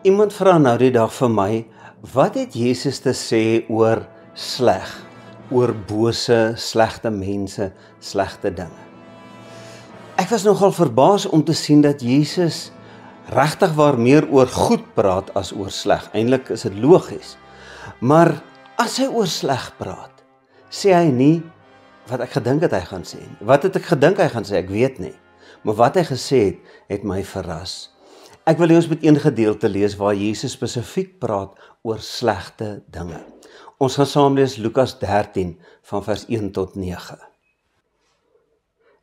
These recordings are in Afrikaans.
Iemand vra nou die dag vir my, wat het Jesus te sê oor sleg, oor bose, slegte mense, slegte dinge? Ek was nogal verbaas om te sien dat Jesus regtig waar meer oor goed praat as oor sleg. Eintlik is dit logies. Maar as hy oor sleg praat, sê hy nie wat ek gedink het hy gaan sê nie. Wat het ek gedink hy gaan sê? Ek weet nie. Maar wat hy gesê het, het my verras. Ek wil ons met een gedeelte lees waar Jesus spesifiek praat oor slegte dinge. Ons gaan saam lees Lukas 13 van vers 1 tot 9.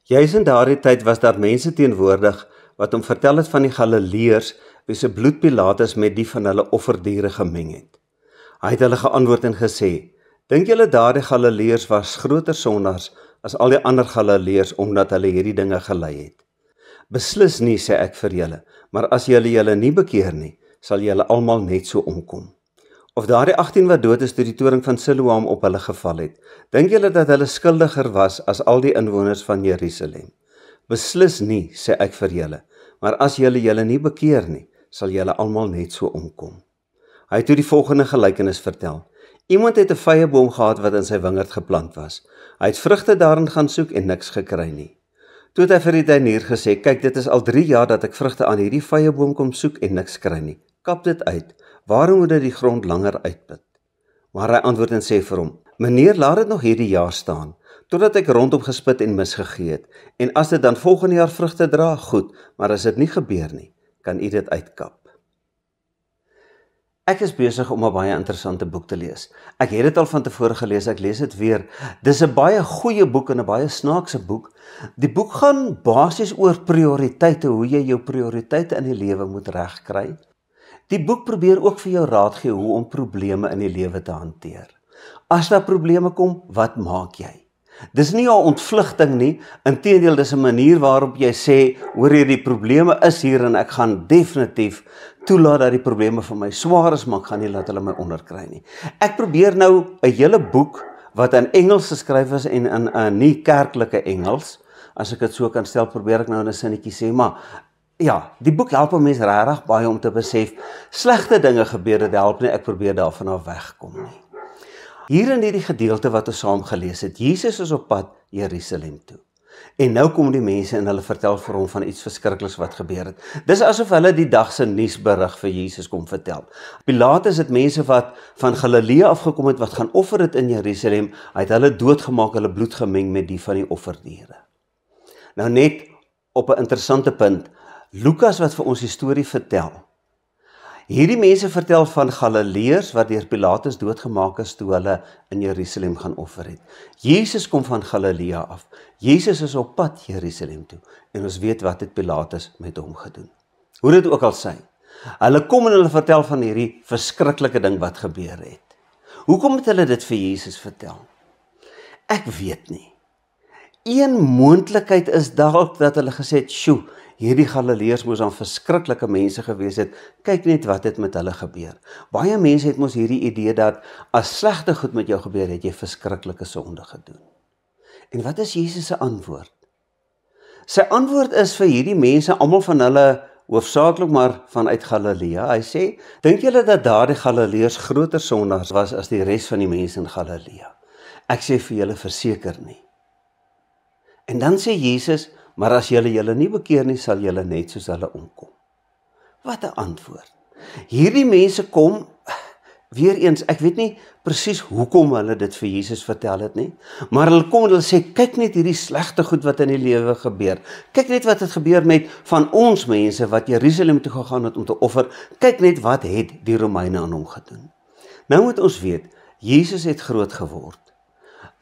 Juis in daardie tyd was daar mense teenwoordig wat hom vertel het van die Galileërs wie se bloed Pilatus met die van hulle offerdiere gemeng het. Hy het hulle geantwoord en gesê, dink julle daardie Galileërs was groter sondaars as al die ander Galileërs omdat hulle hierdie dinge gelei het? Beslis nie, sê ek vir julle, maar as julle nie bekeer nie, sal julle almal net so omkom. Of daardie 18 wat dood is toe die toring van Siloam op hulle geval het, dink julle dat hulle skuldiger was as al die inwoners van Jerusalem? Beslis nie, sê ek vir julle, maar as julle nie bekeer nie, sal julle almal net so omkom. Hy het toe die volgende gelykenis vertel. Iemand het 'n vyeboom gehad wat in sy wingerd geplant was. Hy het vrugte daarin gaan soek en niks gekry nie. Toe het hy vir die tuinier gesê, kyk, dit is al 3 jaar dat ek vrugte aan hierdie vyeboom kom soek en niks kry nie. Kap dit uit. Waarom moet dit die grond langer uitput? Maar hy antwoord en sê vir hom, meneer, laat dit nog hierdie jaar staan, totdat ek rondom gespit en misgegee het. En as dit dan volgende jaar vrugte dra, goed, maar as dit nie gebeur nie, kan u dit uitkap. Ek is besig om 'n baie interessante boek te lees. Ek het dit al van tevore gelees, ek lees dit weer. Dis 'n baie goeie boek en 'n baie snaakse boek. Die boek gaan basies oor prioriteite, hoe jy jou prioriteite in die lewe moet regkry. Die boek probeer ook vir jou raad gee hoe om probleme in die lewe te hanteer. As daar probleme kom, wat maak jy? Dis nie 'n ontvlugting nie, inteendeel dis 'n manier waarop jy sê, hoor jy, die probleme is hier en ek gaan definitief toelaat dat die probleme vir my swaar is, maar ek gaan nie laat hulle my onderkry nie. Ek probeer nou 'n hele boek wat in Engels geskryf is en in 'n nie kerklike Engels, as ek dit so kan stel, probeer ek nou in 'n sinnetjie sê, maar ja, die boek help 'n mens regtig baie om te besef, slegte dinge gebeur, dit help nie, ek probeer daarvan af wegkom nie. Hier in hierdie gedeelte wat ons saam gelees het, Jesus is op pad Jerusalem toe. En nou kom die mense en hulle vertel vir hom van iets verskrikliks wat gebeur het. Dis asof hulle die dag se nuusberig vir Jesus kom vertel. Pilatus het mense wat van Galilea afgekom het, wat gaan offer het in Jerusalem, hy het hulle doodgemaak, hulle bloed gemeng met die van die offerdiere. Nou net op 'n interessante punt, Lukas wat vir ons die storie vertel. Hierdie mense vertel van Galileërs wat deur Pilatus doodgemaak is toe hulle in Jerusalem gaan offer het. Jesus kom van Galilea af. Jesus is op pad Jerusalem toe. En ons weet wat het Pilatus met hom gedoen. Hoe dit ook al sy. Hulle kom en hulle vertel van hierdie verskriklike ding wat gebeur het. Hoekom het hulle dit vir Jesus vertel? Ek weet nie. Een moontlikheid is dalk dat hulle gesê het, "Sjoe, hierdie Galileërs moes dan verskriklike mense gewees het. Kyk net wat het met hulle gebeur." Baie mense het mos hierdie idee dat as slegte goed met jou gebeur, het jy verskriklike sonde gedoen. En wat is Jesus se antwoord? Sy antwoord is vir hierdie mense, almal van hulle hoofsaaklik maar vanuit Galilea. Hy sê, dink julle dat daardie Galileërs groter sondaars was as die res van die mense in Galilea? Ek sê vir julle verseker nie. En dan sê Jesus, maar as julle nie bekeer nie, sal julle net soos hulle omkom. Wat 'n antwoord. Hierdie mense kom, weer eens, ek weet nie presies hoekom hulle dit vir Jesus vertel het nie, maar hulle kom en hulle sê, kyk net hierdie slegte goed wat in die lewe gebeur. Kyk net wat het gebeur met van ons mense wat Jerusalem toe gegaan het om te offer. Kyk net wat het die Romeine aan hom gedoen. Nou moet ons weet, Jesus het groot geword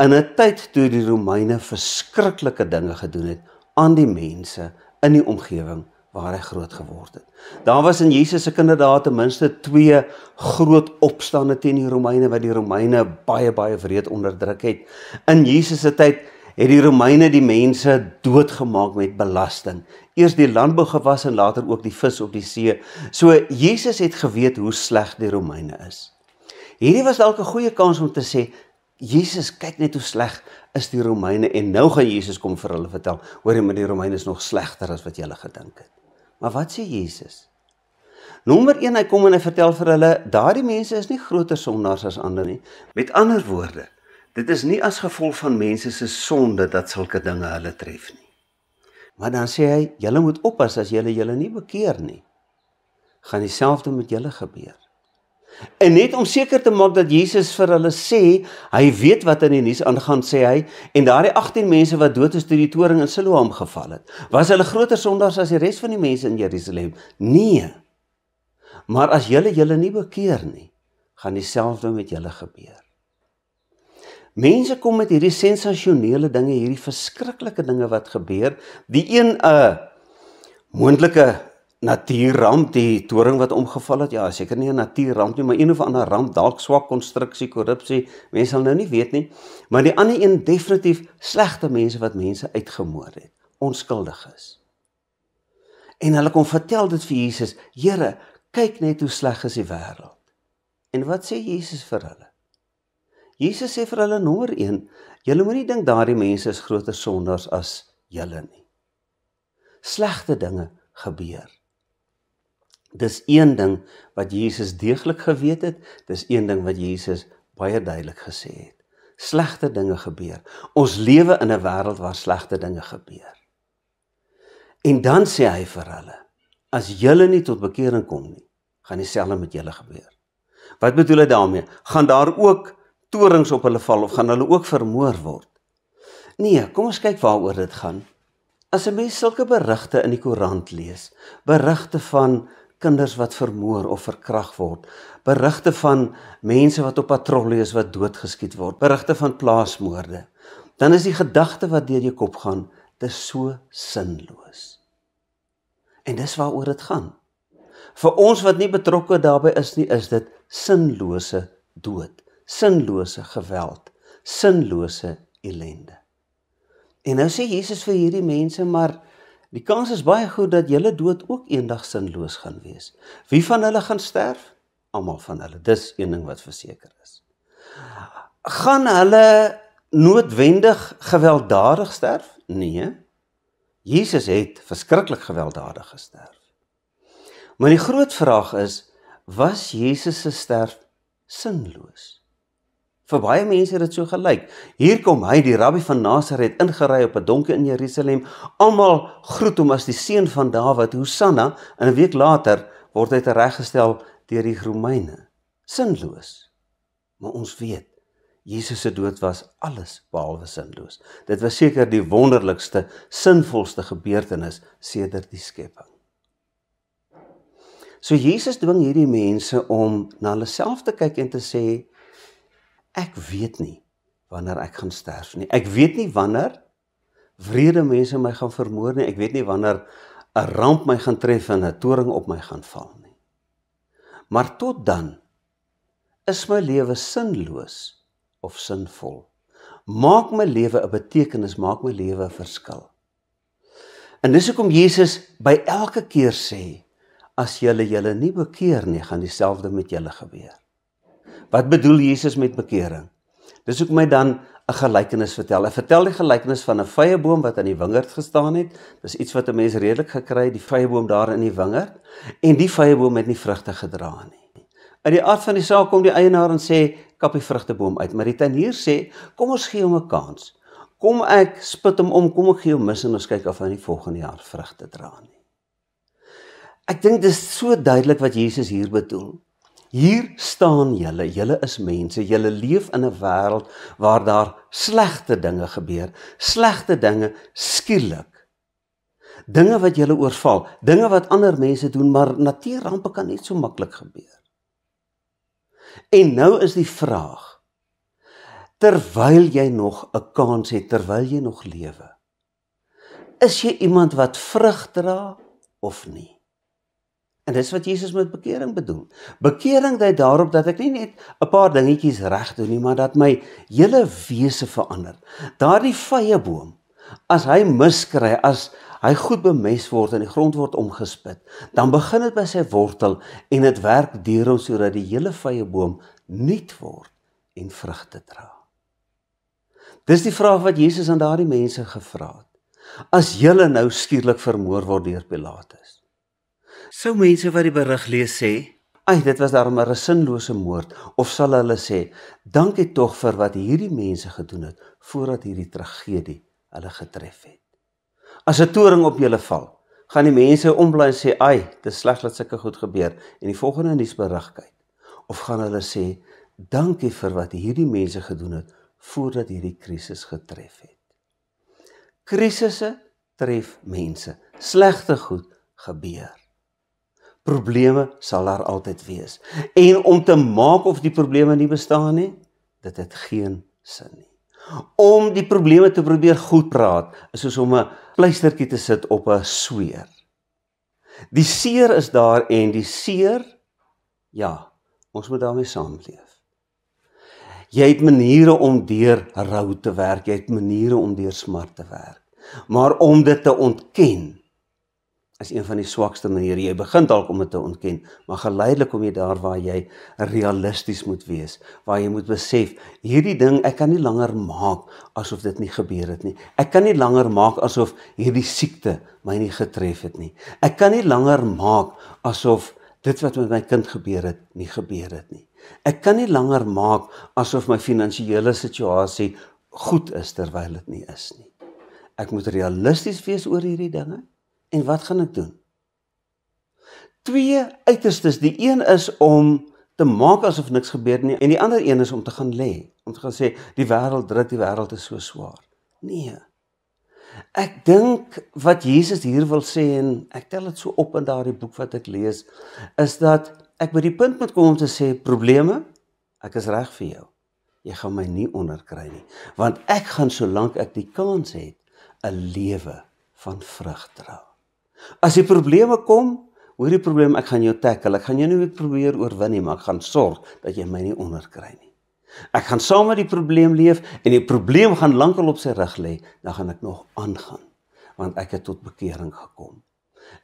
in 'n tyd toe die Romeine verskriklike dinge gedoen het aan die mense in die omgewing waar hy groot geword het. Daar was in Jesus se kinderdae ten minste 2 groot opstande teen die Romeine, wat die Romeine baie wreed onderdruk het. In Jesus se tyd het die Romeine die mense doodgemaak met belasting. Eers die landbou gewas en later ook die vis op die see. So Jesus het geweet hoe sleg die Romeine is. Hierdie was dalk 'n goeie kans om te sê, Jesus, kyk net hoe sleg is die Romeine, en nou gaan Jesus kom vir hulle vertel, hoor jy, maar die Romeine is nog slegter as wat julle gedink het. Maar wat sê Jesus? Nommer 1, hy kom en hy vertel vir hulle, daardie mense is nie groter sondaars as ander nie. Met ander woorde, dit is nie as gevolg van mense se sonde dat sulke dinge hulle tref nie. Maar dan sê hy, julle moet oppas as julle nie bekeer nie. Gaan dieselfde met julle gebeur. En net om seker te maak dat Jesus vir hulle sê, hy weet wat in die nuus aangaan, sê hy, en daardie 18 mense wat dood is toe die toring in Siloam geval het, was hulle groter sondaars as die res van die mense in Jerusalem? Nee. Maar as julle nie bekeer nie, gaan dieselfde met julle gebeur. Mense kom met hierdie sensasionele dinge, hierdie verskriklike dinge wat gebeur. Die een, moontlike natuurramp, die toring wat omgeval het, ja, seker nie 'n natuurramp nie, maar een of ander ramp, dalk swak konstruksie, korrupsie, mense sal nou nie weet nie, maar die ander een definitief slegte mense wat mense uitgemoor het, onskuldig is. En hulle kom vertel dit vir Jesus, Here, kyk net hoe sleg is die wêreld. En wat sê Jesus vir hulle? Jesus sê vir hulle, nommer 1, julle moenie dink daardie mense is groter sondaars as julle nie. Slegte dinge gebeur. Dis een ding wat Jesus deeglik geweet het, dis een ding wat Jesus baie duidelik gesê het. Slegte dinge gebeur. Ons lewe in 'n wêreld waar slegte dinge gebeur. En dan sê hy vir hulle, as julle nie tot bekering kom nie, gaan dieselfde met julle gebeur. Wat bedoel hy daarmee? Gaan daar ook torings op hulle val, of gaan hulle ook vermoor word? Nee, kom ons kyk waaroor dit gaan. As 'n mens sulke berigte in die koerant lees, berigte van kinders wat vermoor of verkragt word, berigte van mense wat op patrollie is wat doodgeskiet word, berigte van plaasmoorde, dan is die gedagte wat deur jou kop gaan, dit is so sinloos. En dis waaroor dit gaan. Vir ons wat nie betrokke daarbey is nie, is dit sinlose dood, sinlose geweld, sinlose ellende. En nou sê Jesus vir hierdie mense, maar die kans is baie goed dat julle dood ook eendag sinloos gaan wees. Wie van hulle gaan sterf? Almal van hulle. Dis een ding wat verseker is. Gaan hulle noodwendig gewelddadig sterf? Nee. Jesus het verskriklik gewelddadig gesterf. Maar die groot vraag is, was Jesus se sterf sinloos? Vir baie mense het dit so gelyk. Hier kom hy, die rabbi van Nasaret, ingery op 'n donkie in Jerusalem. Almal groet hom as die seun van Dawid, Hosanna, en 'n week later word hy tereggestel deur die Romeine. Sinloos. Maar ons weet, Jesus se dood was alles behalwe sinloos. Dit was seker die wonderlikste, sinvolste gebeurtenis sedert die skepping. So Jesus dwing hierdie mense om na hulle self te kyk en te sê, ek weet nie wanneer ek gaan sterf nie. Ek weet nie wanneer wrede mense my gaan vermoor nie. Ek weet nie wanneer 'n ramp my gaan tref en 'n toring op my gaan val nie. Maar tot dan is my lewe sinloos of sinvol. Maak my lewe 'n betekenis, maak my lewe 'n verskil. En dis hoekom Jesus by elke keer sê, as julle nie bekeer nie, gaan dieselfde met julle gebeur. Wat bedoel Jesus met bekering? Dis hoekom hy dan 'n gelykenis vertel. Hy vertel die gelykenis van 'n vyeboom wat aan die wingerd gestaan het. Dis iets wat 'n mens redelik gekry, die vyeboom daar in die wingerd, en die vyeboom het nie vrugte gedra nie. In die aard van die saak kom die eienaar en sê, kap die vrugteboom uit, maar die tuinier sê, kom ons gee hom 'n kans. Kom ek spit hom om, kom ek gee hom mis en ons kyk of hy nie volgende jaar vrugte dra nie. Ek dink dis so duidelik wat Jesus hier bedoel. Hier staan julle is mense, julle leef in 'n wêreld waar daar slegte dinge gebeur, slegte dinge skielik. Dinge wat julle oorval, dinge wat ander mense doen, maar natuurrampe kan net so maklik gebeur. En nou is die vraag, terwyl jy nog 'n kans het, terwyl jy nog lewe, is jy iemand wat vrug dra of nie? En dis wat Jesus met bekering bedoel. Bekering dui daarop dat ek nie net 'n paar dingetjies reg doen nie, maar dat my hele wese verander. Daardie vyeboom, as hy miskry, as hy goed bemest word en die grond word omgespit, dan begin dit by sy wortel en dit werk deur hom sodat die hele vyeboom nuut word en vrugte dra. Dis die vraag wat Jesus aan daardie mense gevra het. As julle nou skielik vermoor word deur Pilatus, Sou mense wat die berig lees sê, "Ai, dit was daarom 'n sinlose moord," of sal hulle sê, "Dankie tog vir wat hierdie mense gedoen het voordat hierdie tragedie hulle getref het." As 'n toring op julle val, gaan die mense ombly en sê, "Ai, dit is sleg dat sulke goed gebeur," en die volgende nuusberig kyk. Of gaan hulle sê, "Dankie vir wat hierdie mense gedoen het voordat hierdie krisis getref het." Krisisse tref mense. Slegte goed gebeur. Probleme sal daar altyd wees. En om te maak of die probleme nie bestaan nie, dit het geen sin nie. Om die probleme te probeer goed praat, is soos om 'n pleistertjie te sit op 'n sweer. Die seer is daar en die seer, ja, ons moet daarmee saamleef. Jy het maniere om deur rou te werk, jy het maniere om deur smart te werk. Maar om dit te ontken, is een van die swakste maniere. Jy begin dalk om dit te ontken, maar geleidelik kom jy daar waar jy realisties moet wees, waar jy moet besef, hierdie ding, ek kan nie langer maak asof dit nie gebeur het nie. Ek kan nie langer maak asof hierdie siekte my nie getref het nie. Ek kan nie langer maak asof dit wat met my kind gebeur het, nie gebeur het nie. Ek kan nie langer maak asof my finansiële situasie goed is, terwyl dit nie is nie. Ek moet realisties wees oor hierdie dinge. En wat gaan ek doen? Twee uiterstes, die een is om te maak asof niks gebeur nie, en die ander een is om te gaan lê, om te gaan sê, die wêreld druk, die wêreld is so swaar. Nee. Ek dink wat Jesus hier wil sê, en ek tel dit so op in daardie boek wat ek lees, is dat ek by die punt moet kom om te sê, probleme, ek is reg vir jou. Jy gaan my nie onderkry nie, want ek gaan solank ek die kans het, 'n lewe van vrug dra. As die probleme kom, hoor die probleem, ek gaan jou tackle, ek gaan jou nie probeer oorwin nie, maar ek gaan sorg dat jy my nie onderkry nie. Ek gaan saam met die probleem leef, en die probleem gaan lankal op sy rug lê, dan gaan ek nog aangaan, want ek het tot bekering gekom.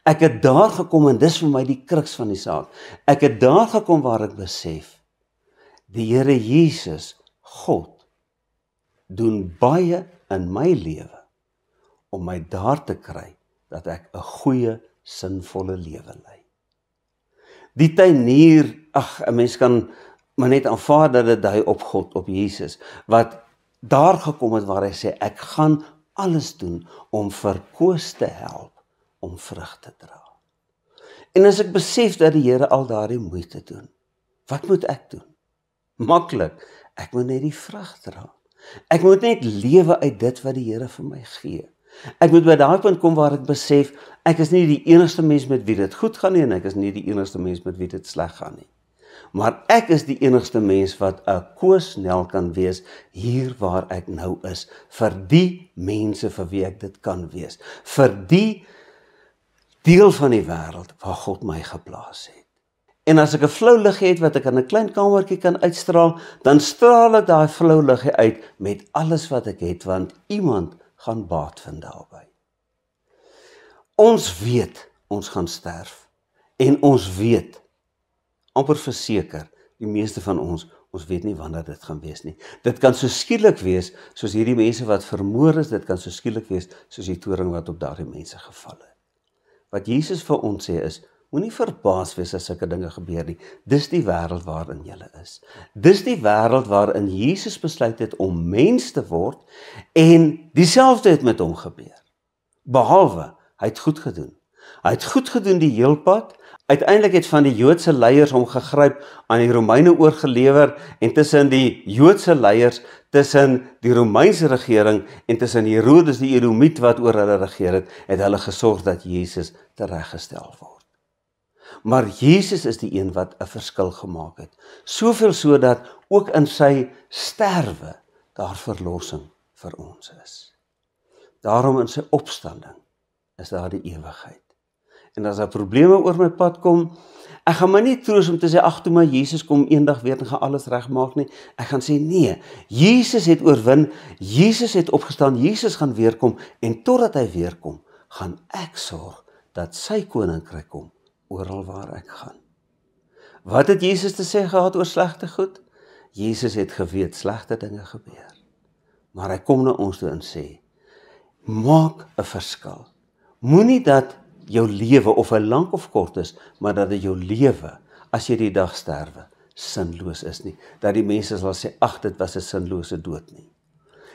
Ek het daar gekom, en dis vir my die kruks van die saak, ek het daar gekom waar ek besef, die Here Jesus, God, doen baie in my lewe, om my daar te kry, dat ek 'n goeie, sinvolle lewe lei. Die tuinier, 'n mens kan maar net aanvaar dat dit dui op God, op Jesus, wat daar gekom het waar hy sê, ek gaan alles doen om vir Koos te help, om vrug te dra. En as ek besef dat die Here al daardie moeite doen, wat moet ek doen? Maklik, ek moet net die vrug dra. Ek moet net lewe uit dit wat die Here vir my gee. Ek moet by daai punt kom waar ek besef, ek is nie die enigste mens met wie dit goed gaan nie, en ek is nie die enigste mens met wie dit sleg gaan nie. Maar ek is die enigste mens wat 'n koosnel kan wees, hier waar ek nou is, vir die mense vir wie ek dit kan wees, vir die deel van die wêreld waar God my geplaas het. En as ek 'n flou liggie het wat ek in 'n klein kamertjie kan uitstraal, dan straal ek daai flou liggie uit met alles wat ek het, want iemand gaan baat vind daarby. Ons weet, ons gaan sterf. En ons weet, amper verseker, die meeste van ons weet nie wanneer dit gaan wees nie. Dit kan so skielik wees, soos hierdie mense wat vermoor is, dit kan so skielik wees, soos die toring wat op daardie mense geval het. Wat Jesus vir ons sê is, moenie verbaas wees as sulke dinge gebeur nie. Dis die wêreld waarin jy is. Dis die wêreld waarin Jesus besluit het om mens te word, en dieselfde het met hom gebeur. Behalwe, hy het goed gedoen. Hy het goed gedoen die heelpad. Uiteindelik het van die Joodse leiers hom gegryp, aan die Romeine oorgelewer, en tussen die Joodse leiers, tussen die Romeinse regering, en tussen Herodes die Edomiet wat oor hulle regeer het hulle gesorg dat Jesus tereggestel word. Maar Jesus is die een wat 'n verskil gemaak het. Soveel so dat ook in sy sterwe daar verlossing vir ons is. Daarom in sy opstanding is daar die ewigheid. En as daar probleme oor my pad kom, ek gaan my nie troos om te sê, ag toe maar Jesus kom eendag weer en gaan alles regmaak nie. Ek gaan sê nee, Jesus het oorwin, Jesus het opgestaan, Jesus gaan weer kom, en totdat hy weer kom, gaan ek sorg dat sy koninkryk kom oral waar ek gaan. Wat het Jesus te sê gehad oor slegte goed? Jesus het geweet slegte dinge gebeur. Maar hy kom na ons toe en sê, maak 'n verskil. Moenie dat jou lewe, of hy lank of kort is, maar dat dit jou lewe, as jy die dag sterwe, sinloos is nie. Dat die mense sal sê, ag, dit was 'n sinlose dood nie.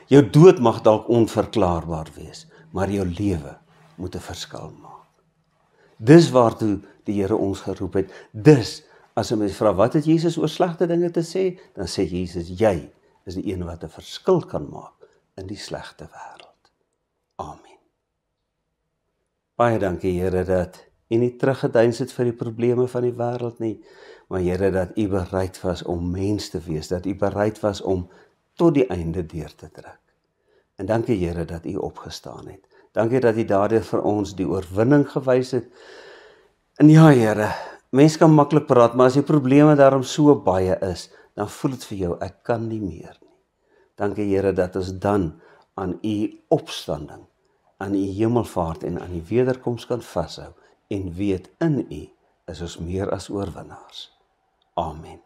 Jou dood mag dalk onverklaarbaar wees, maar jou lewe moet 'n verskil maak. Dis waartoe die Here ons geroep het. Dis, as 'n mens vra, wat het Jesus oor slegte dinge te sê? Dan sê Jesus, jy is die een wat 'n verskil kan maak in die slegte wêreld. Amen. Baie dankie, Here, dat U nie teruggedeins het vir die probleme van die wêreld nie, maar Here, dat U bereid was om mens te wees, dat U bereid was om tot die einde deur te trek. En dankie, Here, dat U opgestaan het. Dankie dat U daardeur vir ons die oorwinning gewys het. En ja, Here, mens kan maklik praat, maar as die probleme daarom so baie is, dan voel dit vir jou, ek kan nie meer nie. Dankie, Here, dat ons dan aan U opstanding, aan U hemelvaart en aan U wederkoms kan vashou en weet in U is ons meer as oorwinnaars. Amen.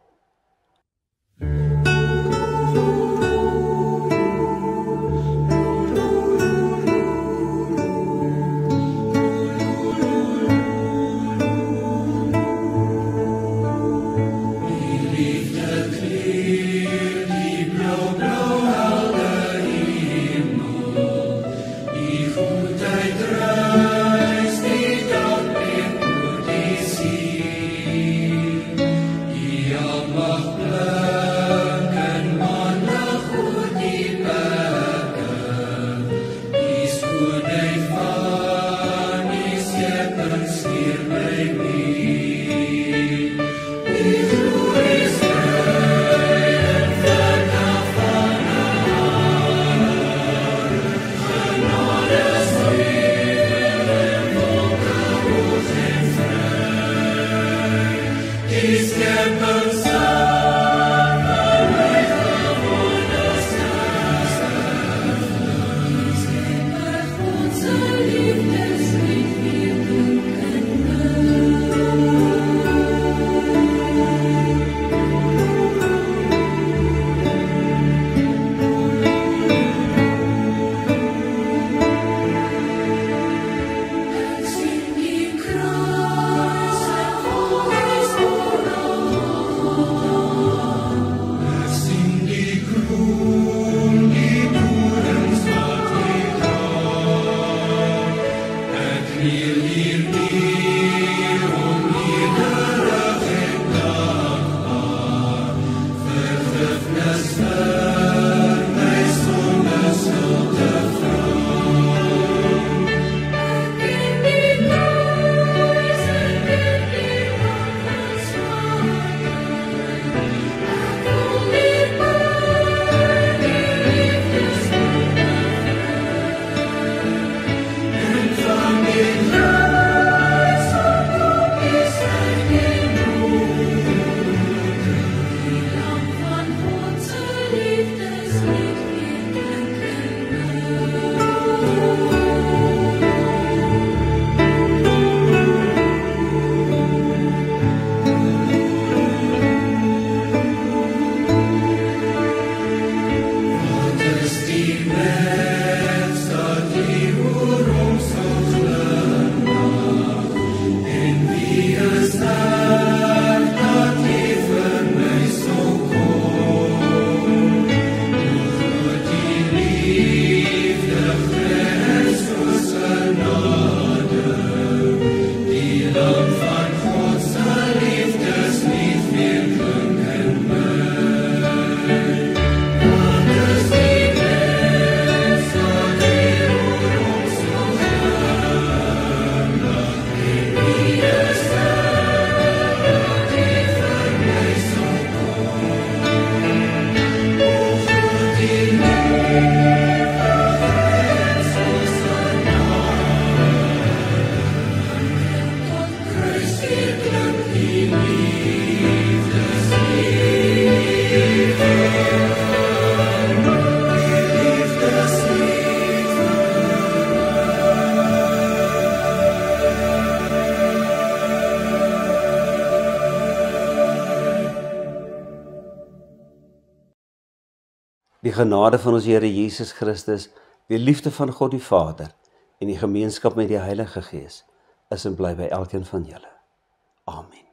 Die genade van ons Here Jesus Christus, die liefde van God die Vader en die gemeenskap met die Heilige Gees is en bly by elkeen van julle. Amen.